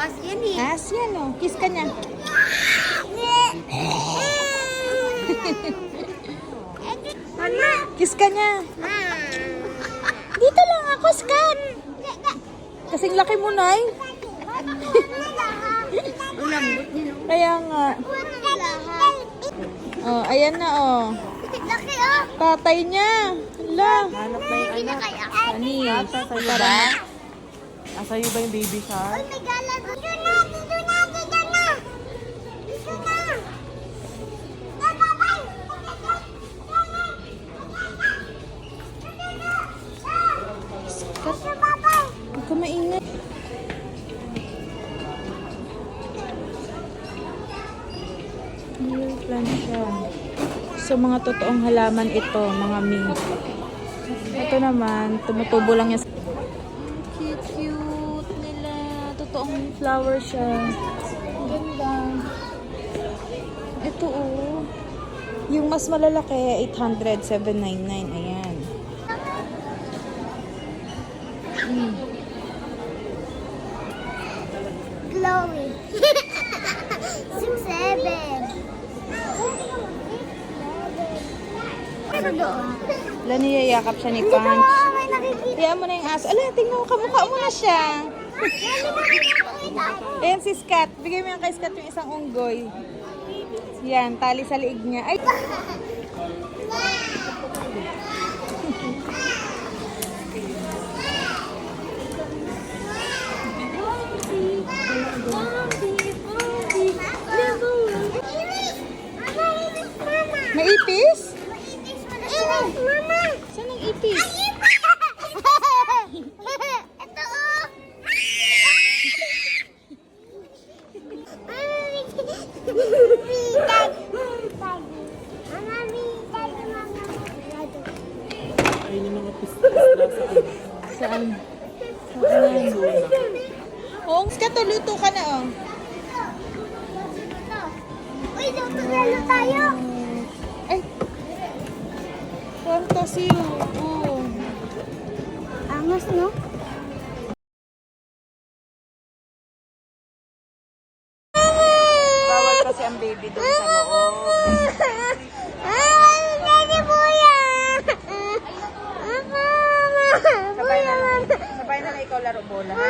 Asian eh. Asian, oh. Kiss ka niya. Mama. Kiss ka niya. Dito lang ako, Skat. Kasing laki mo, Nay. Ang lambot niya. Kaya nga. Oh, ayan na, oh. Laki oh. Tatay niya. Hala. Hanap na yung anak. Ani, Asa, sa'yo ba? Sa'yo ba yung baby shark? May gala. Dito na, dito na, dito na. Dito na. Babay. Skat, Babay. huwag ka maingay. New plant siya. So, mga totoong halaman ito, mga mint. Ito naman, tumutubo lang yan. Cute nila. Totoong flower siya. Ang ganda. Ito, oh. Yung mas malalaki, 800, 799. Ayan. Chloe. 6'7". Ano doon? Wala niyayakap siya ni Hindi ko Punch. may nakikita. Kaya mo na yung aso. Ala, tingnan mo, kamukha mo na siya. Ayan si Skat. Bigay mo yan kay Skat yung isang unggoy. Yan, tali sa liig niya. Ay! May ipis? Mama! Saan ang ipis? Ito oh! Ayun yung mga pistas Saan? Saan? Oh, Skat, luto ka na, oh. Uy, luto tayo! Ay! Fantasy, oh. Angas, no? Bawal kasi ang baby doon sa loob. Sabay na lang ikaw laro bola, ha?